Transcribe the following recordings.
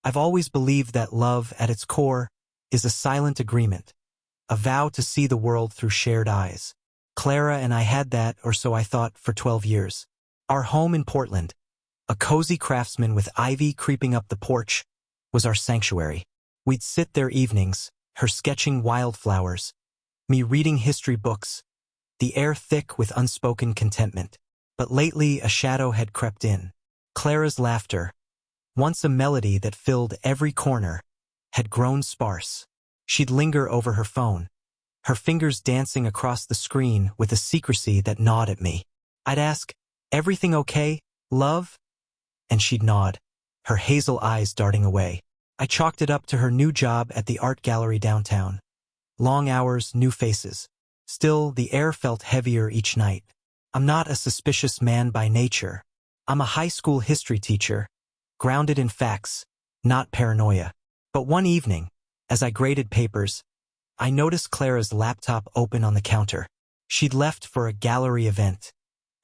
I've always believed that love, at its core, is a silent agreement, a vow to see the world through shared eyes. Clara and I had that, or so I thought, for 12 years. Our home in Portland, a cozy craftsman with ivy creeping up the porch, was our sanctuary. We'd sit there evenings, her sketching wildflowers, me reading history books, the air thick with unspoken contentment. But lately a shadow had crept in. Clara's laughter, once a melody that filled every corner, had grown sparse. She'd linger over her phone, her fingers dancing across the screen with a secrecy that gnawed at me. I'd ask, "Everything okay, love?" And she'd nod, her hazel eyes darting away. I chalked it up to her new job at the art gallery downtown. Long hours, new faces. Still, the air felt heavier each night. I'm not a suspicious man by nature. I'm a high school history teacher, grounded in facts, not paranoia. But one evening, as I graded papers, I noticed Clara's laptop open on the counter. She'd left for a gallery event,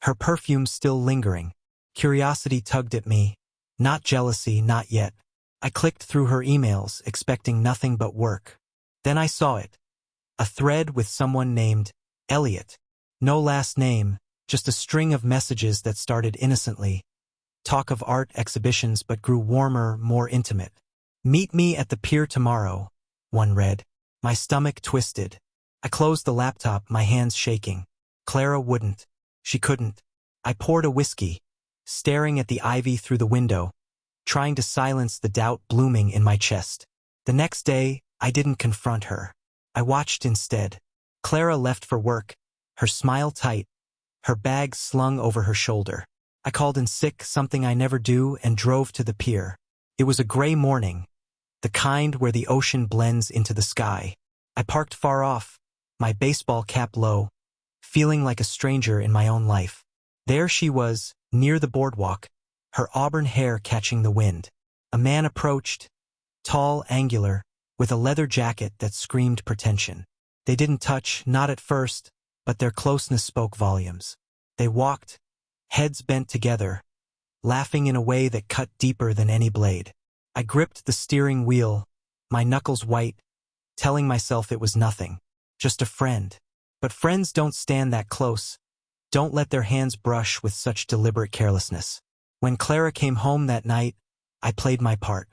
her perfume still lingering. Curiosity tugged at me, not jealousy, not yet. I clicked through her emails, expecting nothing but work. Then I saw it. A thread with someone named Elliot. No last name, just a string of messages that started innocently. Talk of art exhibitions but grew warmer, more intimate. "Meet me at the pier tomorrow," one read. My stomach twisted. I closed the laptop, my hands shaking. Clara wouldn't. She couldn't. I poured a whiskey, staring at the ivy through the window, trying to silence the doubt blooming in my chest. The next day, I didn't confront her. I watched instead. Clara left for work, her smile tight, her bag slung over her shoulder. I called in sick, something I never do, and drove to the pier. It was a gray morning, the kind where the ocean blends into the sky. I parked far off, my baseball cap low, feeling like a stranger in my own life. There she was, near the boardwalk, her auburn hair catching the wind. A man approached, tall, angular, with a leather jacket that screamed pretension. They didn't touch, not at first, but their closeness spoke volumes. They walked, heads bent together, laughing in a way that cut deeper than any blade. I gripped the steering wheel, my knuckles white, telling myself it was nothing, just a friend. But friends don't stand that close, don't let their hands brush with such deliberate carelessness. When Clara came home that night, I played my part.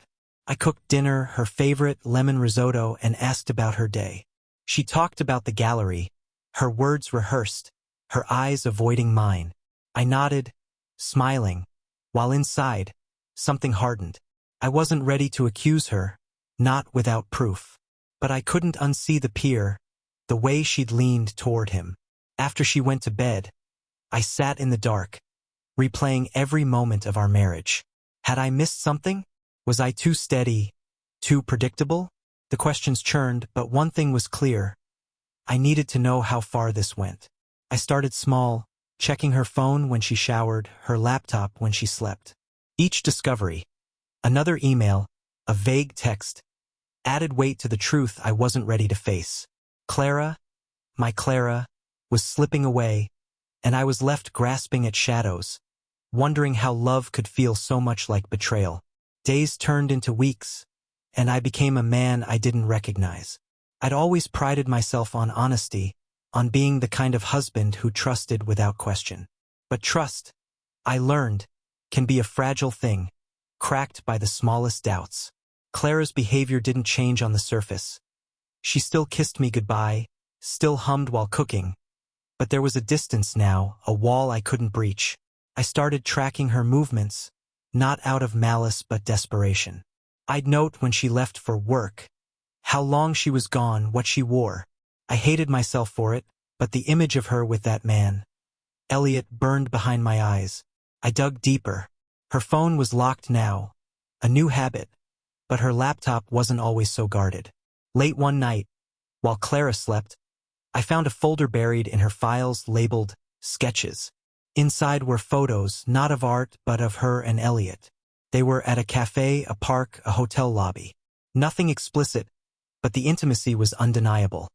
I cooked dinner, her favorite lemon risotto, and asked about her day. She talked about the gallery, her words rehearsed, her eyes avoiding mine. I nodded, smiling, while inside, something hardened. I wasn't ready to accuse her, not without proof. But I couldn't unsee the pier, the way she'd leaned toward him. After she went to bed, I sat in the dark, replaying every moment of our marriage. Had I missed something? Was I too steady, too predictable? The questions churned, but one thing was clear. I needed to know how far this went. I started small, checking her phone when she showered, her laptop when she slept. Each discovery, another email, a vague text, added weight to the truth I wasn't ready to face. Clara, my Clara, was slipping away, and I was left grasping at shadows, wondering how love could feel so much like betrayal. Days turned into weeks, and I became a man I didn't recognize. I'd always prided myself on honesty, on being the kind of husband who trusted without question. But trust, I learned, can be a fragile thing, cracked by the smallest doubts. Clara's behavior didn't change on the surface. She still kissed me goodbye, still hummed while cooking. But there was a distance now, a wall I couldn't breach. I started tracking her movements, not out of malice but desperation. I'd note when she left for work, how long she was gone, what she wore. I hated myself for it, but the image of her with that man, Elliot, burned behind my eyes. I dug deeper. Her phone was locked now, a new habit, but her laptop wasn't always so guarded. Late one night, while Clara slept, I found a folder buried in her files labeled Sketches. Inside were photos, not of art, but of her and Elliot. They were at a cafe, a park, a hotel lobby. Nothing explicit, but the intimacy was undeniable.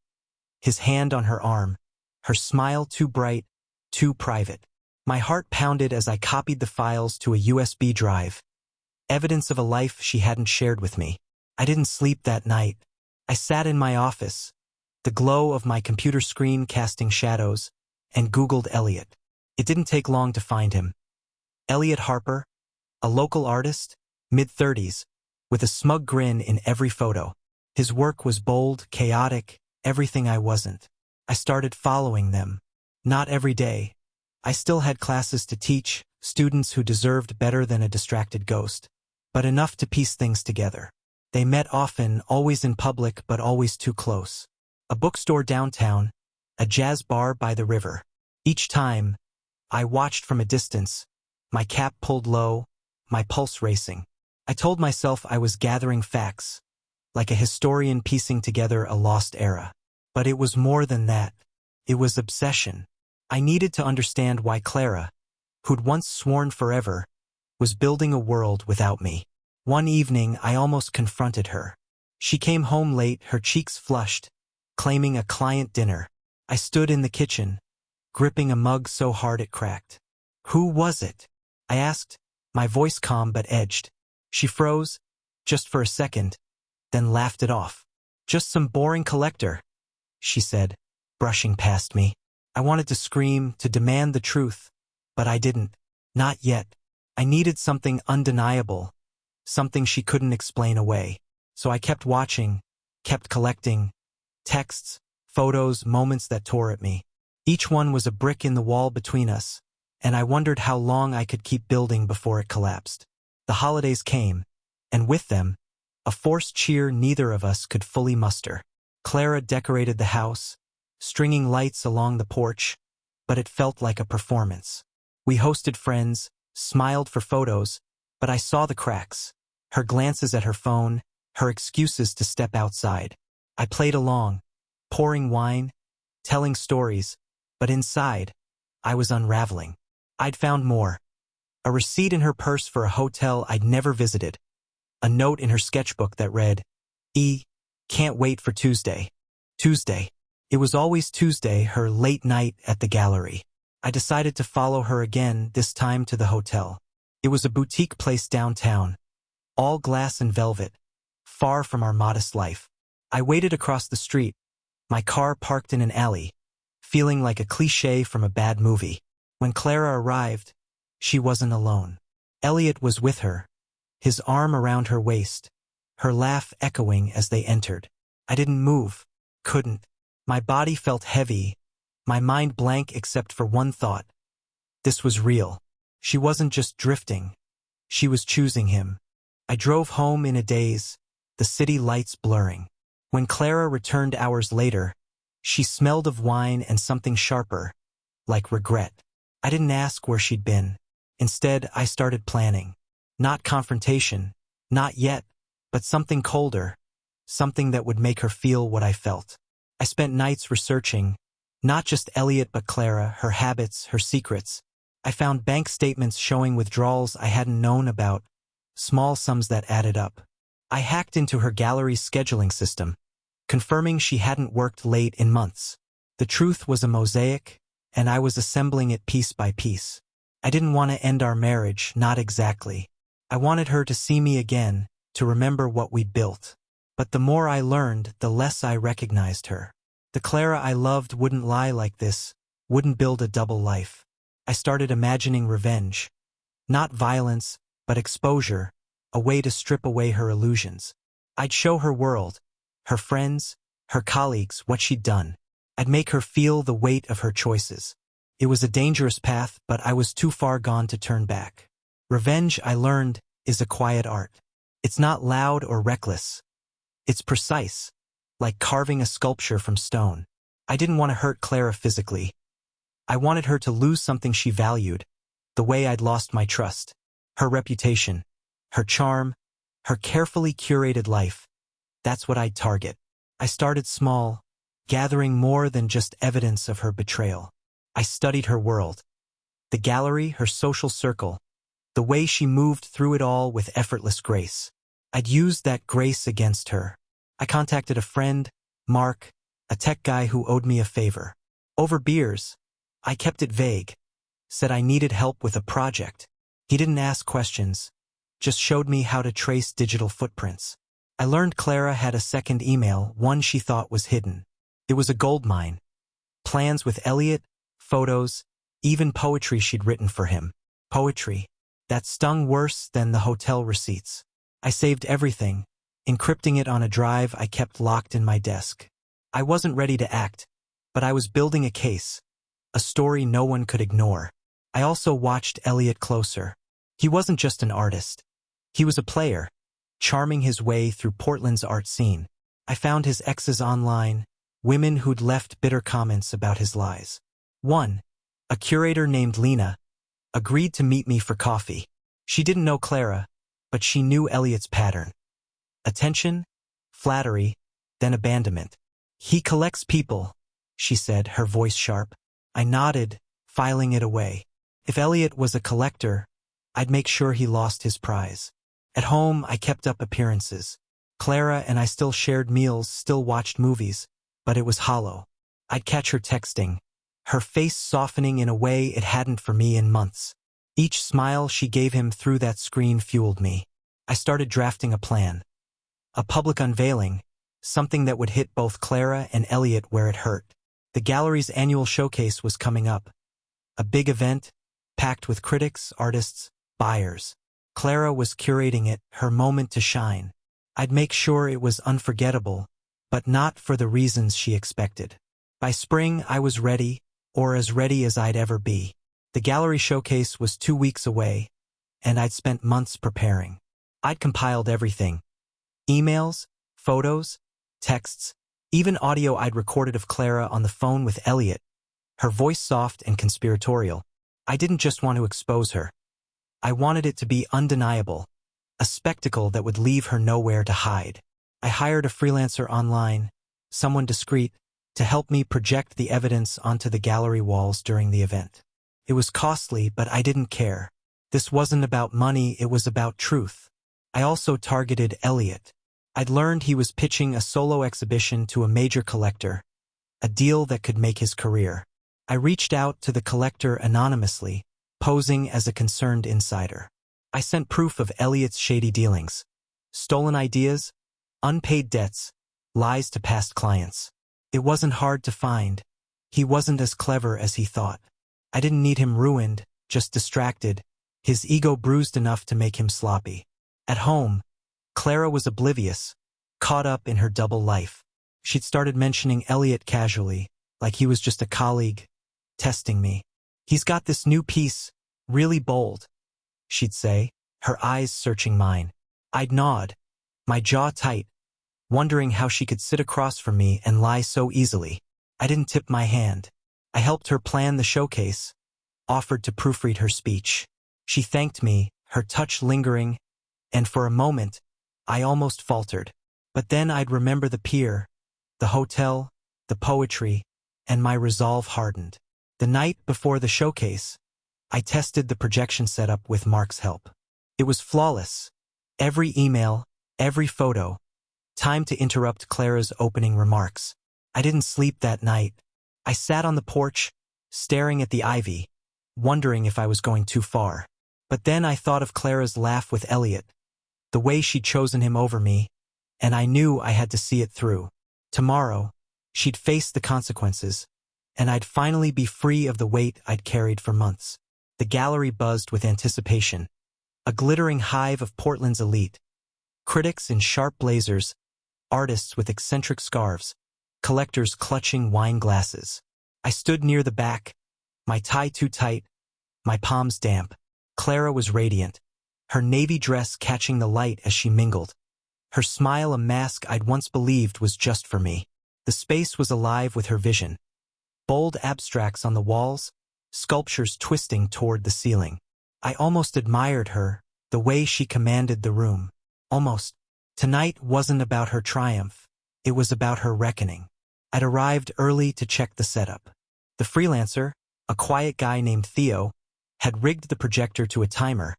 His hand on her arm, her smile too bright, too private. My heart pounded as I copied the files to a USB drive, evidence of a life she hadn't shared with me. I didn't sleep that night. I sat in my office, the glow of my computer screen casting shadows, and Googled Elliot. It didn't take long to find him. Elliot Harper, a local artist, mid-30s, with a smug grin in every photo. His work was bold, chaotic, everything I wasn't. I started following them. Not every day. I still had classes to teach, students who deserved better than a distracted ghost, but enough to piece things together. They met often, always in public, but always too close. A bookstore downtown, a jazz bar by the river. Each time, I watched from a distance, my cap pulled low, my pulse racing. I told myself I was gathering facts, like a historian piecing together a lost era. But it was more than that. It was obsession. I needed to understand why Clara, who'd once sworn forever, was building a world without me. One evening, I almost confronted her. She came home late, her cheeks flushed, claiming a client dinner. I stood in the kitchen, gripping a mug so hard it cracked. "Who was it?" I asked, my voice calm but edged. She froze, just for a second, then laughed it off. "Just some boring collector," she said, brushing past me. I wanted to scream, to demand the truth, but I didn't. Not yet. I needed something undeniable, something she couldn't explain away. So I kept watching, kept collecting, texts, photos, moments that tore at me. Each one was a brick in the wall between us, and I wondered how long I could keep building before it collapsed. The holidays came, and with them, a forced cheer neither of us could fully muster. Clara decorated the house, stringing lights along the porch, but it felt like a performance. We hosted friends, smiled for photos, but I saw the cracks. Her glances at her phone, her excuses to step outside. I played along, pouring wine, telling stories, but inside, I was unraveling. I'd found more. A receipt in her purse for a hotel I'd never visited. A note in her sketchbook that read, "Can't wait for Tuesday." Tuesday. It was always Tuesday, her late night at the gallery. I decided to follow her again, this time to the hotel. It was a boutique place downtown, all glass and velvet, far from our modest life. I waited across the street, my car parked in an alley, feeling like a cliché from a bad movie. When Clara arrived, she wasn't alone. Elliot was with her, his arm around her waist, her laugh echoing as they entered. I didn't move, couldn't. My body felt heavy, my mind blank except for one thought. This was real. She wasn't just drifting. She was choosing him. I drove home in a daze, the city lights blurring. When Clara returned hours later, she smelled of wine and something sharper, like regret. I didn't ask where she'd been. Instead, I started planning. Not confrontation, not yet, but something colder, something that would make her feel what I felt. I spent nights researching, not just Elliot but Clara, her habits, her secrets. I found bank statements showing withdrawals I hadn't known about, small sums that added up. I hacked into her gallery's scheduling system, confirming she hadn't worked late in months. The truth was a mosaic, and I was assembling it piece by piece. I didn't want to end our marriage, not exactly. I wanted her to see me again, to remember what we'd built. But the more I learned, the less I recognized her. The Clara I loved wouldn't lie like this, wouldn't build a double life. I started imagining revenge. Not violence, but exposure, a way to strip away her illusions. I'd show her world, her friends, her colleagues, what she'd done. I'd make her feel the weight of her choices. It was a dangerous path, but I was too far gone to turn back. Revenge, I learned, is a quiet art. It's not loud or reckless. It's precise, like carving a sculpture from stone. I didn't want to hurt Clara physically. I wanted her to lose something she valued, the way I'd lost my trust. Her reputation, her charm, her carefully curated life. That's what I'd target. I started small, gathering more than just evidence of her betrayal. I studied her world. The gallery, her social circle, the way she moved through it all with effortless grace. I'd used that grace against her. I contacted a friend, Mark, a tech guy who owed me a favor. Over beers, I kept it vague, said I needed help with a project. He didn't ask questions, just showed me how to trace digital footprints. I learned Clara had a second email, one she thought was hidden. It was a goldmine. Plans with Elliot, photos, even poetry she'd written for him. Poetry. That stung worse than the hotel receipts. I saved everything, encrypting it on a drive I kept locked in my desk. I wasn't ready to act, but I was building a case, a story no one could ignore. I also watched Elliot closer. He wasn't just an artist. He was a player, charming his way through Portland's art scene. I found his exes online, women who'd left bitter comments about his lies. One, a curator named Lena, agreed to meet me for coffee. She didn't know Clara, but she knew Elliot's pattern. Attention, flattery, then abandonment. He collects people, she said, her voice sharp. I nodded, filing it away. If Elliot was a collector, I'd make sure he lost his prize. At home, I kept up appearances. Clara and I still shared meals, still watched movies, but it was hollow. I'd catch her texting, her face softening in a way it hadn't for me in months. Each smile she gave him through that screen fueled me. I started drafting a plan. A public unveiling, something that would hit both Clara and Elliot where it hurt. The gallery's annual showcase was coming up. A big event, packed with critics, artists, buyers. Clara was curating it, her moment to shine. I'd make sure it was unforgettable, but not for the reasons she expected. By spring, I was ready, or as ready as I'd ever be. The gallery showcase was 2 weeks away, and I'd spent months preparing. I'd compiled everything. Emails, photos, texts, even audio I'd recorded of Clara on the phone with Elliot, her voice soft and conspiratorial. I didn't just want to expose her. I wanted it to be undeniable, a spectacle that would leave her nowhere to hide. I hired a freelancer online, someone discreet, to help me project the evidence onto the gallery walls during the event. It was costly, but I didn't care. This wasn't about money, it was about truth. I also targeted Elliot. I'd learned he was pitching a solo exhibition to a major collector, a deal that could make his career. I reached out to the collector anonymously, posing as a concerned insider. I sent proof of Elliot's shady dealings, stolen ideas, unpaid debts, lies to past clients. It wasn't hard to find. He wasn't as clever as he thought. I didn't need him ruined, just distracted, his ego bruised enough to make him sloppy. At home, Clara was oblivious, caught up in her double life. She'd started mentioning Elliot casually, like he was just a colleague, testing me. He's got this new piece, really bold, she'd say, her eyes searching mine. I'd nod, my jaw tight, wondering how she could sit across from me and lie so easily. I didn't tip my hand. I helped her plan the showcase, offered to proofread her speech. She thanked me, her touch lingering, and for a moment, I almost faltered. But then I'd remember the pier, the hotel, the poetry, and my resolve hardened. The night before the showcase, I tested the projection setup with Mark's help. It was flawless. Every email, every photo. Time to interrupt Clara's opening remarks. I didn't sleep that night. I sat on the porch, staring at the ivy, wondering if I was going too far. But then I thought of Clara's laugh with Elliot, the way she'd chosen him over me, and I knew I had to see it through. Tomorrow, she'd face the consequences, and I'd finally be free of the weight I'd carried for months. The gallery buzzed with anticipation, a glittering hive of Portland's elite. Critics in sharp blazers, artists with eccentric scarves, collectors clutching wine glasses. I stood near the back, my tie too tight, my palms damp. Clara was radiant, her navy dress catching the light as she mingled. Her smile a mask I'd once believed was just for me. The space was alive with her vision. Bold abstracts on the walls, sculptures twisting toward the ceiling. I almost admired her, the way she commanded the room. Almost. Tonight wasn't about her triumph. It was about her reckoning. I'd arrived early to check the setup. The freelancer, a quiet guy named Theo, had rigged the projector to a timer,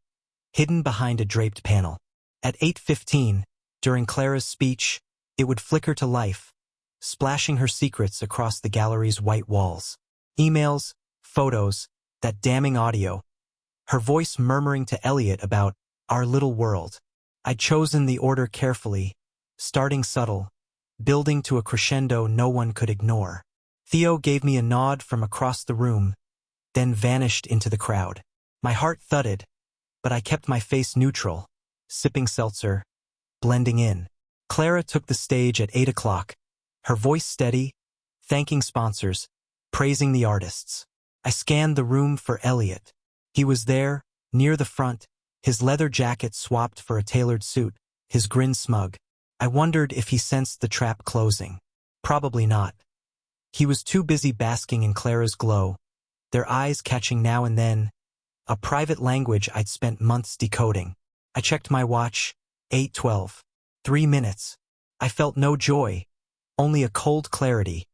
hidden behind a draped panel. At 8:15, during Clara's speech, it would flicker to life, splashing her secrets across the gallery's white walls. Emails, photos, that damning audio. Her voice murmuring to Elliot about our little world. I'd chosen the order carefully, starting subtle, building to a crescendo no one could ignore. Theo gave me a nod from across the room, then vanished into the crowd. My heart thudded, but I kept my face neutral, sipping seltzer, blending in. Clara took the stage at 8 o'clock, her voice steady, thanking sponsors, praising the artists. I scanned the room for Elliot. He was there, near the front, his leather jacket swapped for a tailored suit, his grin smug. I wondered if he sensed the trap closing. Probably not. He was too busy basking in Clara's glow, their eyes catching now and then, a private language I'd spent months decoding. I checked my watch, 8:12. 3 minutes. I felt no joy, only a cold clarity,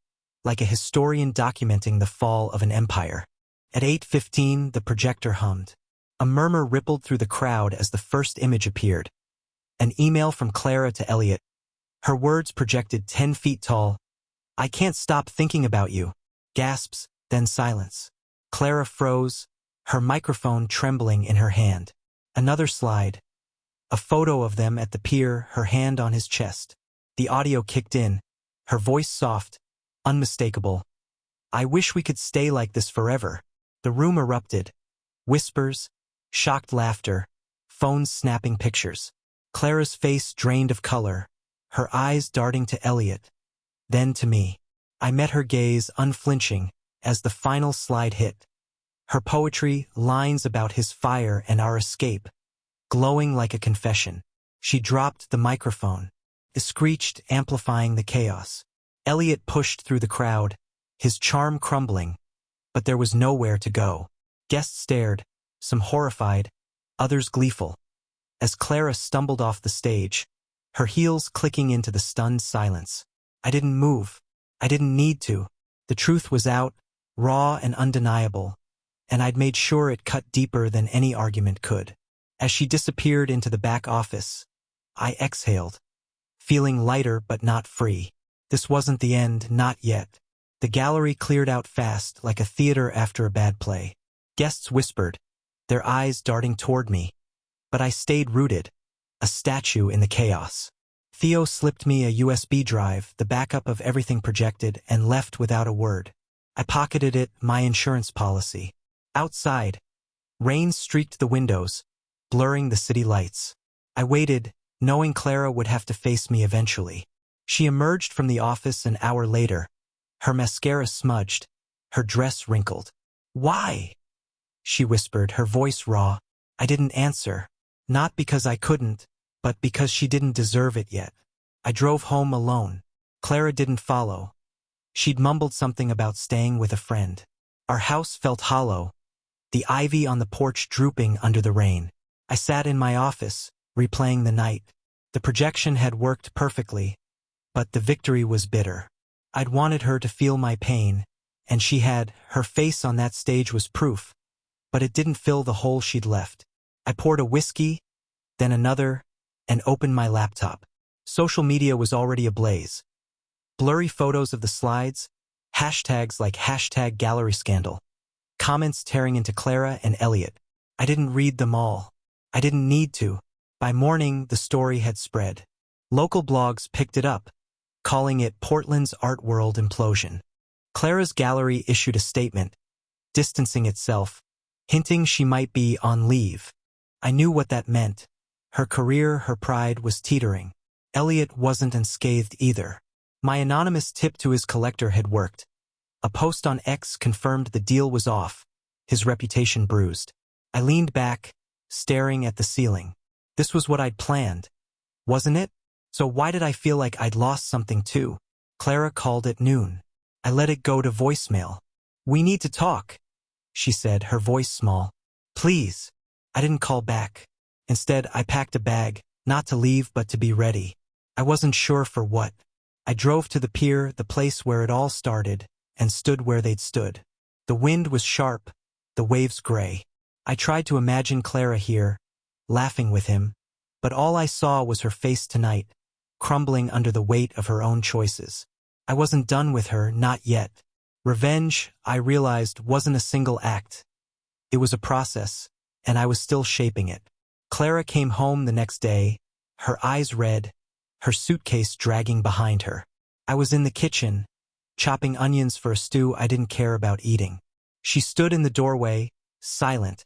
like a historian documenting the fall of an empire. At 8:15, the projector hummed. A murmur rippled through the crowd as the first image appeared. An email from Clara to Elliot. Her words projected 10 feet tall. "I can't stop thinking about you." Gasps, then silence. Clara froze, her microphone trembling in her hand. Another slide. A photo of them at the pier, her hand on his chest. The audio kicked in, her voice soft, unmistakable. "I wish we could stay like this forever." The room erupted. Whispers, shocked laughter, phones snapping pictures. Clara's face drained of color, her eyes darting to Elliot, then to me. I met her gaze unflinching as the final slide hit. Her poetry, lines about his fire and our escape, glowing like a confession. She dropped the microphone. It screeched, amplifying the chaos. Elliot pushed through the crowd, his charm crumbling, but there was nowhere to go. Guests stared, some horrified, others gleeful. As Clara stumbled off the stage, her heels clicking into the stunned silence. I didn't move. I didn't need to. The truth was out, raw and undeniable, and I'd made sure it cut deeper than any argument could. As she disappeared into the back office, I exhaled, feeling lighter but not free. This wasn't the end, not yet. The gallery cleared out fast, like a theater after a bad play. Guests whispered, their eyes darting toward me. But I stayed rooted, a statue in the chaos. Theo slipped me a USB drive, the backup of everything projected, and left without a word. I pocketed it, my insurance policy. Outside, rain streaked the windows, blurring the city lights. I waited, knowing Clara would have to face me eventually. She emerged from the office an hour later, her mascara smudged, her dress wrinkled. "Why?" she whispered, her voice raw. I didn't answer, not because I couldn't, but because she didn't deserve it yet. I drove home alone. Clara didn't follow. She'd mumbled something about staying with a friend. Our house felt hollow, the ivy on the porch drooping under the rain. I sat in my office, replaying the night. The projection had worked perfectly, but the victory was bitter. I'd wanted her to feel my pain, and she had. Her face on that stage was proof, but it didn't fill the hole she'd left. I poured a whiskey, then another, and opened my laptop. Social media was already ablaze. Blurry photos of the slides, hashtags like #gallery_scandal, comments tearing into Clara and Elliot. I didn't read them all. I didn't need to. By morning, the story had spread. Local blogs picked it up, calling it Portland's art world implosion. Clara's gallery issued a statement, distancing itself, hinting she might be on leave. I knew what that meant. Her career, her pride was teetering. Elliot wasn't unscathed either. My anonymous tip to his collector had worked. A post on X confirmed the deal was off, his reputation bruised. I leaned back, staring at the ceiling. This was what I'd planned, wasn't it? So why did I feel like I'd lost something too? Clara called at noon. I let it go to voicemail. "We need to talk," she said, her voice small. "Please." I didn't call back. Instead, I packed a bag, not to leave but to be ready. I wasn't sure for what. I drove to the pier, the place where it all started, and stood where they'd stood. The wind was sharp, the waves gray. I tried to imagine Clara here, laughing with him, but all I saw was her face tonight, crumbling under the weight of her own choices. I wasn't done with her, not yet. Revenge, I realized, wasn't a single act. It was a process, and I was still shaping it. Clara came home the next day, her eyes red, her suitcase dragging behind her. I was in the kitchen, chopping onions for a stew I didn't care about eating. She stood in the doorway, silent,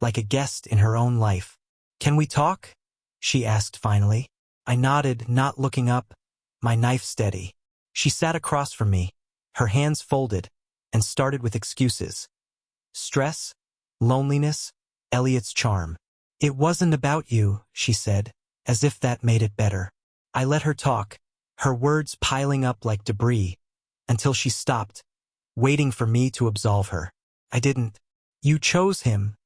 like a guest in her own life. "Can we talk?" she asked finally. I nodded, not looking up, my knife steady. She sat across from me, her hands folded, and started with excuses. Stress, loneliness, Elliot's charm. "It wasn't about you," she said, as if that made it better. I let her talk, her words piling up like debris, until she stopped, waiting for me to absolve her. "I didn't." "You chose him,"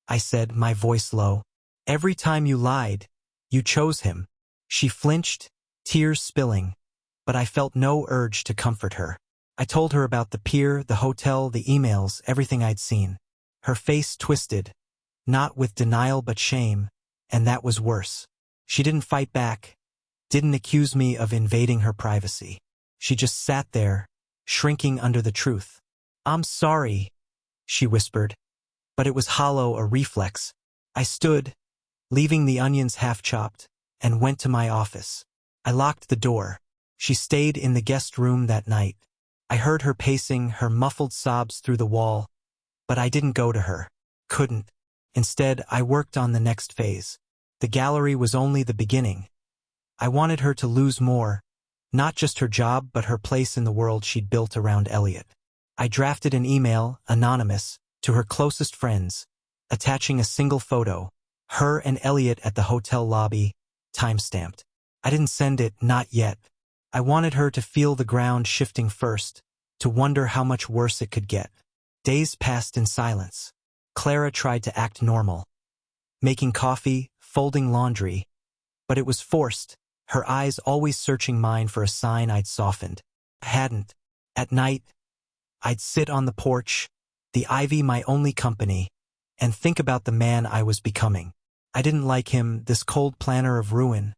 I said, my voice low. "Every time you lied, you chose him." She flinched, tears spilling, but I felt no urge to comfort her. I told her about the pier, the hotel, the emails, everything I'd seen. Her face twisted, not with denial but shame, and that was worse. She didn't fight back, didn't accuse me of invading her privacy. She just sat there, shrinking under the truth. "I'm sorry," she whispered, but it was hollow, a reflex. I stood, leaving the onions half-chopped, and went to my office. I locked the door. She stayed in the guest room that night. I heard her pacing, her muffled sobs through the wall, but I didn't go to her. Couldn't. Instead, I worked on the next phase. The gallery was only the beginning. I wanted her to lose more, not just her job but her place in the world she'd built around Elliot. I drafted an email, anonymous, to her closest friends, attaching a single photo, her and Elliot at the hotel lobby, time-stamped. I didn't send it, not yet. I wanted her to feel the ground shifting first, to wonder how much worse it could get. Days passed in silence. Clara tried to act normal, making coffee, folding laundry, but it was forced, her eyes always searching mine for a sign I'd softened. I hadn't. At night, I'd sit on the porch, the ivy my only company, and think about the man I was becoming. I didn't like him, this cold planner of ruin,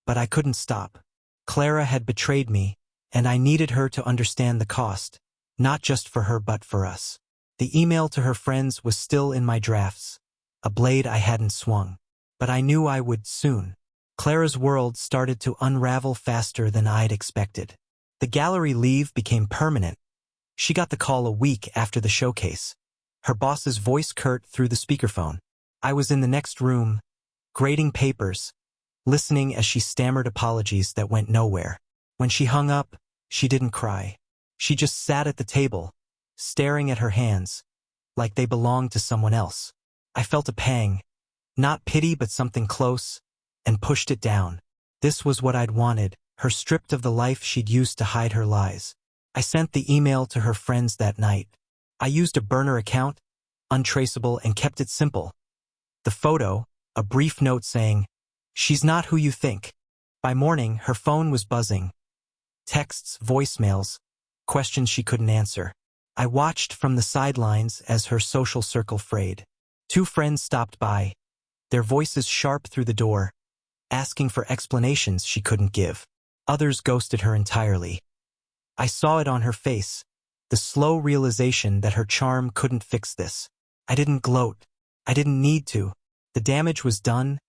but I couldn't stop. Clara had betrayed me, and I needed her to understand the cost, not just for her but for us. The email to her friends was still in my drafts, a blade I hadn't swung, but I knew I would soon. Clara's world started to unravel faster than I'd expected. The gallery leave became permanent. She got the call a week after the showcase. Her boss's voice curt through the speakerphone. I was in the next room, grading papers, listening as she stammered apologies that went nowhere. When she hung up, she didn't cry. She just sat at the table, staring at her hands, like they belonged to someone else. I felt a pang, not pity but something close, and pushed it down. This was what I'd wanted, her stripped of the life she'd used to hide her lies. I sent the email to her friends that night. I used a burner account, untraceable, and kept it simple. The photo, a brief note saying, "She's not who you think." By morning, her phone was buzzing. Texts, voicemails, questions she couldn't answer. I watched from the sidelines as her social circle frayed. 2 friends stopped by, their voices sharp through the door, asking for explanations she couldn't give. Others ghosted her entirely. I saw it on her face, the slow realization that her charm couldn't fix this. I didn't gloat. I didn't need to. The damage was done,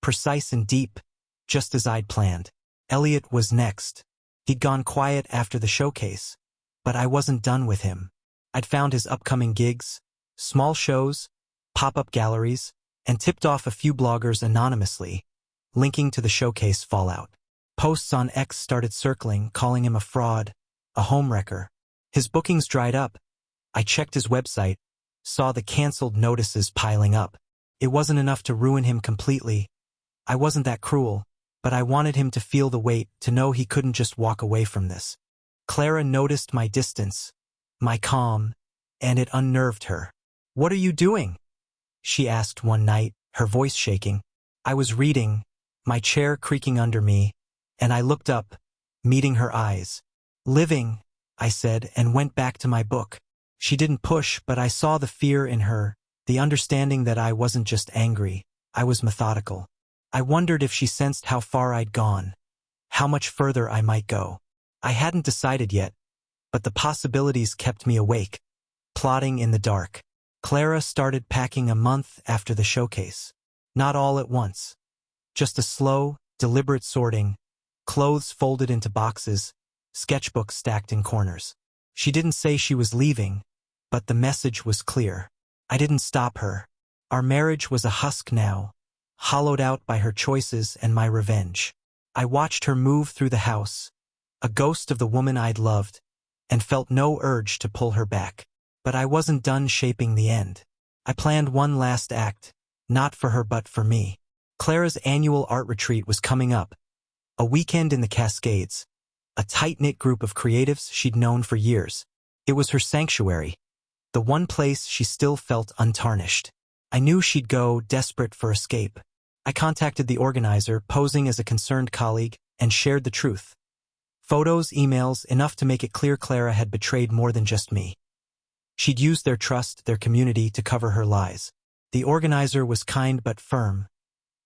precise and deep, just as I'd planned. Elliot was next. He'd gone quiet after the showcase, but I wasn't done with him. I'd found his upcoming gigs, small shows, pop-up galleries, and tipped off a few bloggers anonymously, linking to the showcase fallout. Posts on X started circling, calling him a fraud, a homewrecker. His bookings dried up. I checked his website, saw the canceled notices piling up. It wasn't enough to ruin him completely. I wasn't that cruel, but I wanted him to feel the weight, to know he couldn't just walk away from this. Clara noticed my distance, my calm, and it unnerved her. "What are you doing?" she asked one night, her voice shaking. I was reading, my chair creaking under me, and I looked up, meeting her eyes. "Living," I said, and went back to my book. She didn't push, but I saw the fear in her, the understanding that I wasn't just angry, I was methodical. I wondered if she sensed how far I'd gone, how much further I might go. I hadn't decided yet, but the possibilities kept me awake, plotting in the dark. Clara started packing a month after the showcase. Not all at once. Just a slow, deliberate sorting, clothes folded into boxes, sketchbooks stacked in corners. She didn't say she was leaving, but the message was clear. I didn't stop her. Our marriage was a husk now, hollowed out by her choices and my revenge. I watched her move through the house, a ghost of the woman I'd loved, and felt no urge to pull her back. But I wasn't done shaping the end. I planned one last act, not for her but for me. Clara's annual art retreat was coming up, a weekend in the Cascades, a tight-knit group of creatives she'd known for years. It was her sanctuary, the one place she still felt untarnished. I knew she'd go, desperate for escape. I contacted the organizer, posing as a concerned colleague, and shared the truth. Photos, emails, enough to make it clear Clara had betrayed more than just me. She'd used their trust, their community, to cover her lies. The organizer was kind but firm.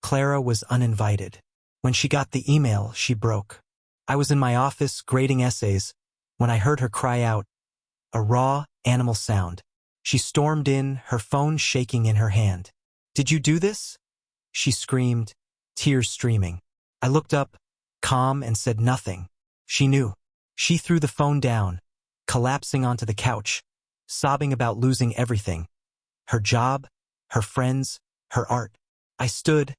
Clara was uninvited. When she got the email, she broke. I was in my office, grading essays, when I heard her cry out, a raw, animal sound. She stormed in, her phone shaking in her hand. "Did you do this?" she screamed, tears streaming. I looked up, calm, and said nothing. She knew. She threw the phone down, collapsing onto the couch, sobbing about losing everything. Her job, her friends, her art. I stood,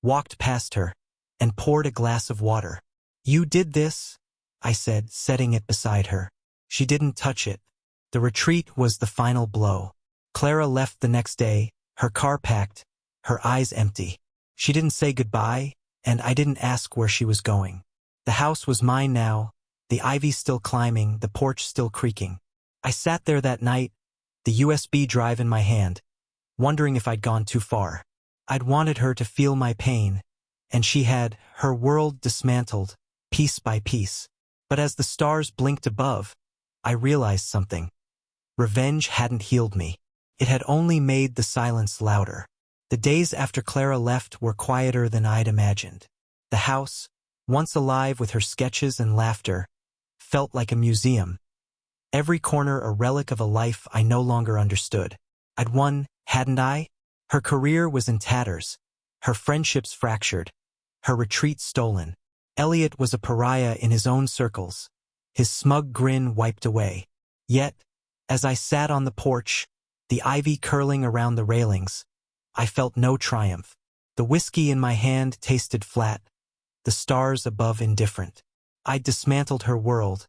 walked past her, and poured a glass of water. "You did this," I said, setting it beside her. She didn't touch it. The retreat was the final blow. Clara left the next day, her car packed, her eyes empty. She didn't say goodbye, and I didn't ask where she was going. The house was mine now, the ivy still climbing, the porch still creaking. I sat there that night, the USB drive in my hand, wondering if I'd gone too far. I'd wanted her to feel my pain, and she had, her world dismantled, piece by piece. But as the stars blinked above, I realized something. Revenge hadn't healed me. It had only made the silence louder. The days after Clara left were quieter than I'd imagined. The house, once alive with her sketches and laughter, felt like a museum. Every corner a relic of a life I no longer understood. I'd won, hadn't I? Her career was in tatters, her friendships fractured, her retreat stolen. Elliot was a pariah in his own circles, his smug grin wiped away. Yet, as I sat on the porch, the ivy curling around the railings, I felt no triumph. The whiskey in my hand tasted flat, the stars above indifferent. I'd dismantled her world,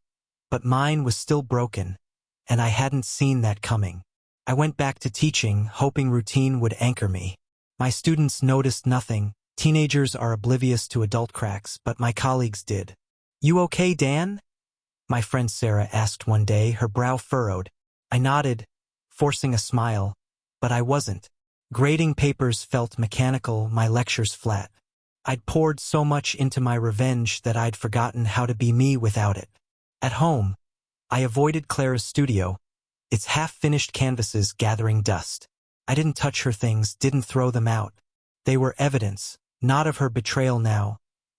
but mine was still broken, and I hadn't seen that coming. I went back to teaching, hoping routine would anchor me. My students noticed nothing. Teenagers are oblivious to adult cracks, but my colleagues did. "You okay, Dan?" my friend Sarah asked one day, her brow furrowed. I nodded, forcing a smile, but I wasn't. Grading papers felt mechanical, my lectures flat. I'd poured so much into my revenge that I'd forgotten how to be me without it. At home, I avoided Clara's studio, its half-finished canvases gathering dust. I didn't touch her things, didn't throw them out. They were evidence, not of her betrayal now,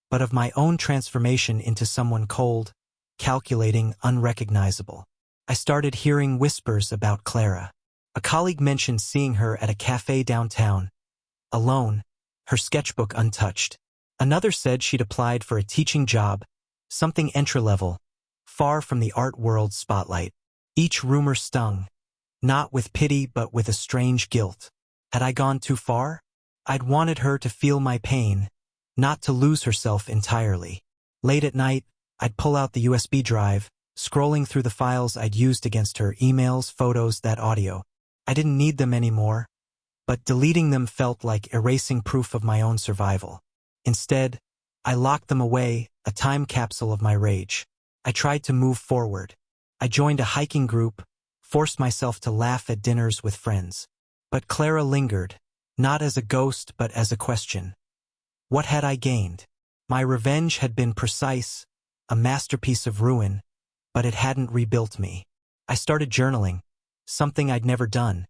but of my own transformation into someone cold, calculating, unrecognizable. I started hearing whispers about Clara. A colleague mentioned seeing her at a cafe downtown, alone, her sketchbook untouched. Another said she'd applied for a teaching job, something entry-level, far from the art world's spotlight. Each rumor stung, not with pity but with a strange guilt. Had I gone too far? I'd wanted her to feel my pain, not to lose herself entirely. Late at night, I'd pull out the USB drive, scrolling through the files I'd used against her, emails, photos, that audio. I didn't need them anymore, but deleting them felt like erasing proof of my own survival. Instead, I locked them away, a time capsule of my rage. I tried to move forward. I joined a hiking group, forced myself to laugh at dinners with friends. But Clara lingered, not as a ghost but as a question. What had I gained? My revenge had been precise, a masterpiece of ruin, but it hadn't rebuilt me. I started journaling, something I'd never done,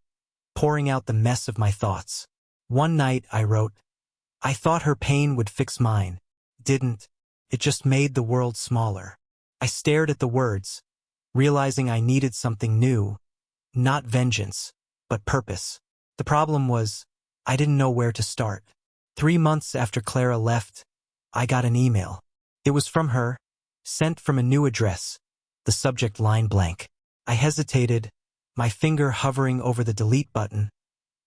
pouring out the mess of my thoughts. One night I wrote, "I thought her pain would fix mine. Didn't. It just made the world smaller." I stared at the words, realizing I needed something new, not vengeance, but purpose. The problem was, I didn't know where to start. 3 months after Clara left, I got an email. It was from her, sent from a new address, the subject line blank. I hesitated, my finger hovering over the delete button,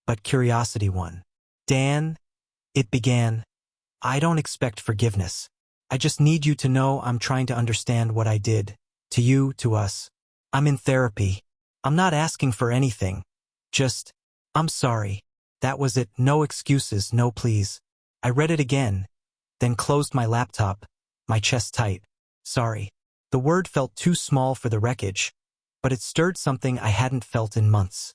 but curiosity won. Dan, it began, I don't expect forgiveness. I just need you to know I'm trying to understand what I did. To you, to us. I'm in therapy. I'm not asking for anything. Just, I'm sorry. That was it, no excuses, no please. I read it again, then closed my laptop, my chest tight. Sorry. The word felt too small for the wreckage, but it stirred something I hadn't felt in months.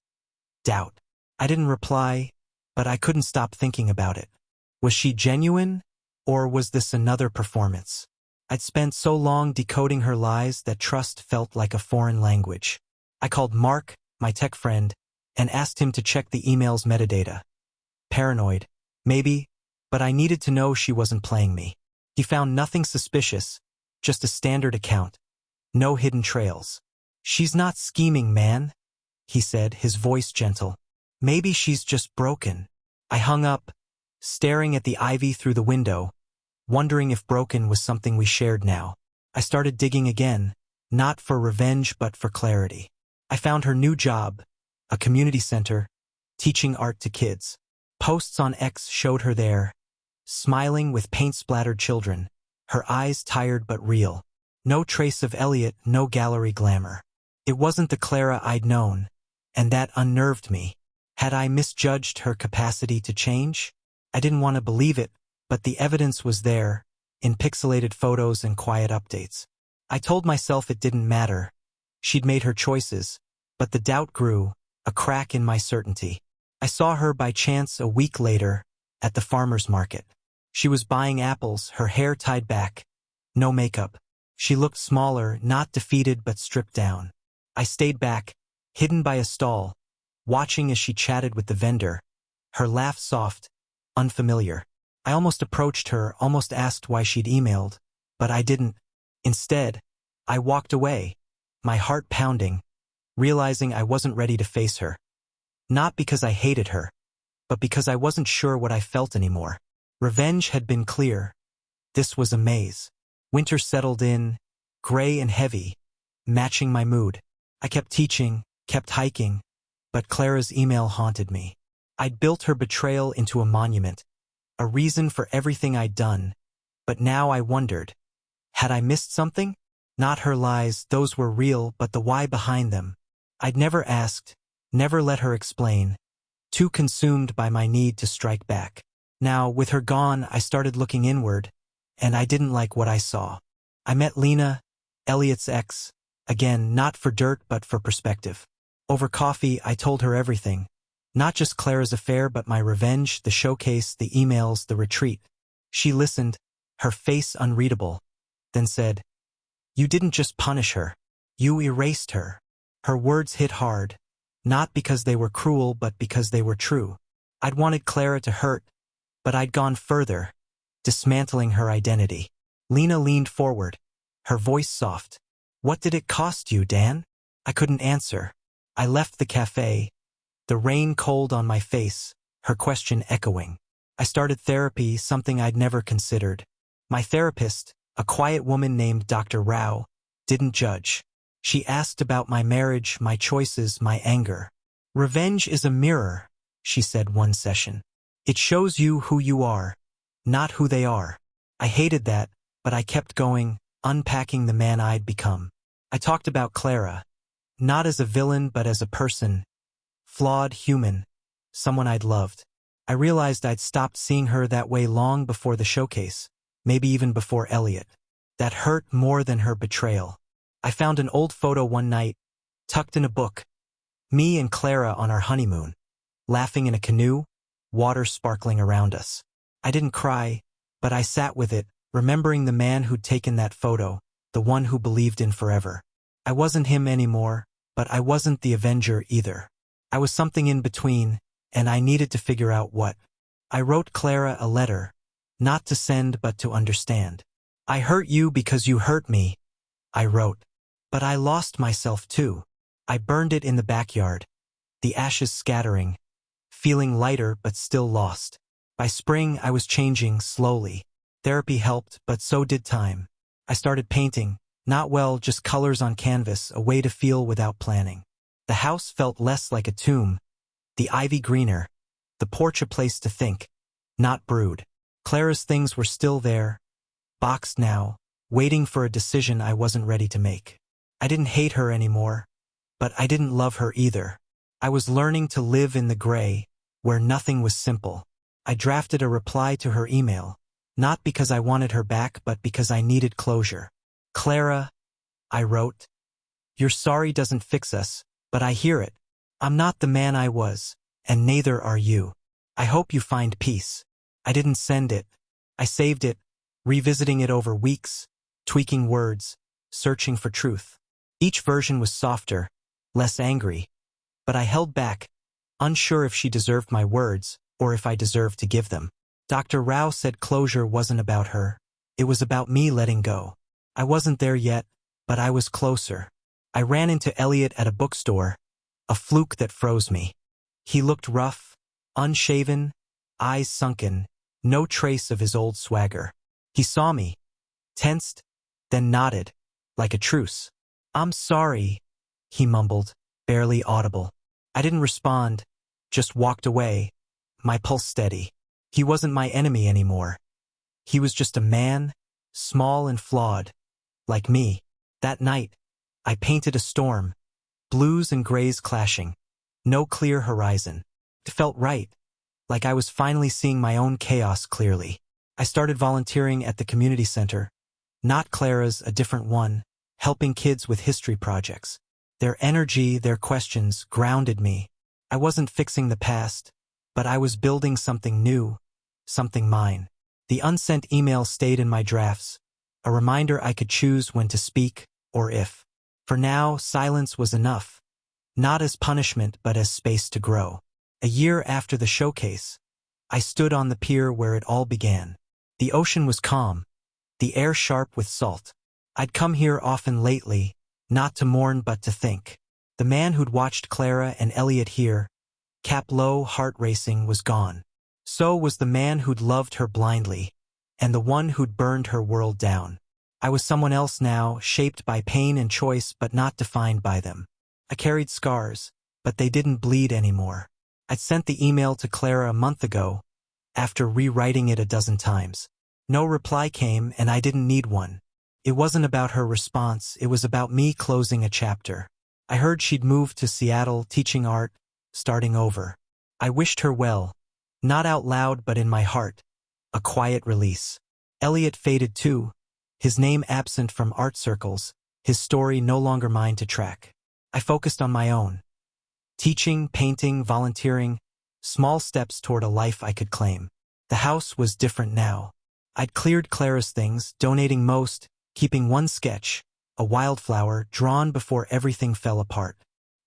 Doubt. I didn't reply, but I couldn't stop thinking about it. Was she genuine, or was this another performance? I'd spent so long decoding her lies that trust felt like a foreign language. I called Mark, my tech friend, and asked him to check the email's metadata. Paranoid, maybe, but I needed to know she wasn't playing me. He found nothing suspicious, just a standard account. No hidden trails. She's not scheming, man, he said, his voice gentle. Maybe she's just broken. I hung up, staring at the ivy through the window, wondering if broken was something we shared now. I started digging again, not for revenge but for clarity. I found her new job, a community center, teaching art to kids. Posts on X showed her there, smiling with paint-splattered children, her eyes tired but real. No trace of Elliot, no gallery glamour. It wasn't the Clara I'd known, and that unnerved me. Had I misjudged her capacity to change? I didn't want to believe it, but the evidence was there, in pixelated photos and quiet updates. I told myself it didn't matter. She'd made her choices, but the doubt grew, a crack in my certainty. I saw her by chance a week later, at the farmer's market. She was buying apples, her hair tied back, no makeup. She looked smaller, not defeated but stripped down. I stayed back, hidden by a stall, watching as she chatted with the vendor, her laugh soft, unfamiliar. I almost approached her, almost asked why she'd emailed, but I didn't. Instead, I walked away, my heart pounding, realizing I wasn't ready to face her. Not because I hated her, but because I wasn't sure what I felt anymore. Revenge had been clear. This was a maze. Winter settled in, gray and heavy, matching my mood. I kept teaching, kept hiking, but Clara's email haunted me. I'd built her betrayal into a monument, a reason for everything I'd done, but now I wondered, had I missed something? Not her lies, those were real, but the why behind them. I'd never asked, never let her explain, too consumed by my need to strike back. Now, with her gone, I started looking inward, and I didn't like what I saw. I met Lena, Elliot's ex, again, not for dirt but for perspective. Over coffee, I told her everything. Not just Clara's affair but my revenge, the showcase, the emails, the retreat. She listened, her face unreadable, then said, "You didn't just punish her. You erased her." Her words hit hard, not because they were cruel but because they were true. I'd wanted Clara to hurt, but I'd gone further, dismantling her identity. Lena leaned forward, her voice soft. "What did it cost you, Dan?" I couldn't answer. I left the cafe, the rain cold on my face, her question echoing. I started therapy, something I'd never considered. My therapist, a quiet woman named Dr. Rao, didn't judge. She asked about my marriage, my choices, my anger. "Revenge is a mirror," she said one session. "It shows you who you are, not who they are." I hated that, but I kept going, unpacking the man I'd become. I talked about Clara, not as a villain but as a person, flawed, human, someone I'd loved. I realized I'd stopped seeing her that way long before the showcase, maybe even before Elliot. That hurt more than her betrayal. I found an old photo one night, tucked in a book. Me and Clara on our honeymoon, laughing in a canoe, water sparkling around us. I didn't cry, but I sat with it, remembering the man who'd taken that photo, the one who believed in forever. I wasn't him anymore, but I wasn't the Avenger either. I was something in between, and I needed to figure out what. I wrote Clara a letter, not to send but to understand. "I hurt you because you hurt me," I wrote. But I lost myself too. I burned it in the backyard, the ashes scattering, feeling lighter but still lost. By spring, I was changing slowly. Therapy helped, but so did time. I started painting, not well, just colors on canvas, a way to feel without planning. The house felt less like a tomb, the ivy greener, the porch a place to think, not brood. Clara's things were still there, boxed now, waiting for a decision I wasn't ready to make. I didn't hate her anymore, but I didn't love her either. I was learning to live in the gray, where nothing was simple. I drafted a reply to her email, not because I wanted her back but because I needed closure. Clara, I wrote, "Your sorry doesn't fix us, but I hear it. I'm not the man I was, and neither are you. I hope you find peace." I didn't send it. I saved it, revisiting it over weeks, tweaking words, searching for truth. Each version was softer, less angry, but I held back, unsure if she deserved my words or if I deserved to give them. Dr. Rao said closure wasn't about her. It was about me letting go. I wasn't there yet, but I was closer. I ran into Elliot at a bookstore, a fluke that froze me. He looked rough, unshaven, eyes sunken, no trace of his old swagger. He saw me, tensed, then nodded, like a truce. "I'm sorry," he mumbled, barely audible. I didn't respond, just walked away, my pulse steady. He wasn't my enemy anymore. He was just a man, small and flawed, like me. That night, I painted a storm, blues and grays clashing, no clear horizon. It felt right, like I was finally seeing my own chaos clearly. I started volunteering at the community center, not Clara's, a different one, helping kids with history projects. Their energy, their questions, grounded me. I wasn't fixing the past, but I was building something new, something mine. The unsent email stayed in my drafts, a reminder I could choose when to speak, or if. For now, silence was enough, not as punishment but as space to grow. A year after the showcase, I stood on the pier where it all began. The ocean was calm, the air sharp with salt. I'd come here often lately, not to mourn but to think. The man who'd watched Clara and Elliot here, cap low, heart racing, was gone. So was the man who'd loved her blindly, and the one who'd burned her world down. I was someone else now, shaped by pain and choice but not defined by them. I carried scars, but they didn't bleed anymore. I'd sent the email to Clara a month ago, after rewriting it a dozen times. No reply came, and I didn't need one. It wasn't about her response, it was about me closing a chapter. I heard she'd moved to Seattle, teaching art, starting over. I wished her well, not out loud but in my heart, a quiet release. Elliot faded too, his name absent from art circles, his story no longer mine to track. I focused on my own. Teaching, painting, volunteering, small steps toward a life I could claim. The house was different now. I'd cleared Clara's things, donating most, keeping one sketch, a wildflower drawn before everything fell apart.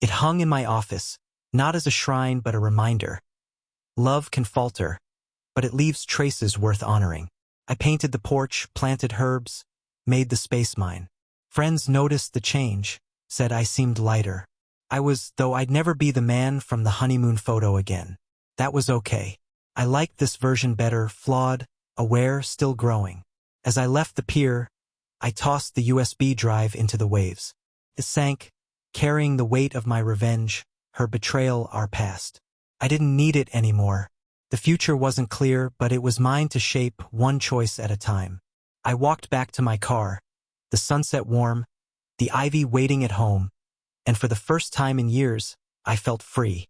It hung in my office, not as a shrine but a reminder. Love can falter, but it leaves traces worth honoring. I painted the porch, planted herbs, made the space mine. Friends noticed the change, said I seemed lighter. I was, though I'd never be the man from the honeymoon photo again. That was okay. I liked this version better, flawed, aware, still growing. As I left the pier, I tossed the USB drive into the waves. It sank, carrying the weight of my revenge, her betrayal, our past. I didn't need it anymore. The future wasn't clear, but it was mine to shape, one choice at a time. I walked back to my car, the sunset warm, the ivy waiting at home, and for the first time in years, I felt free.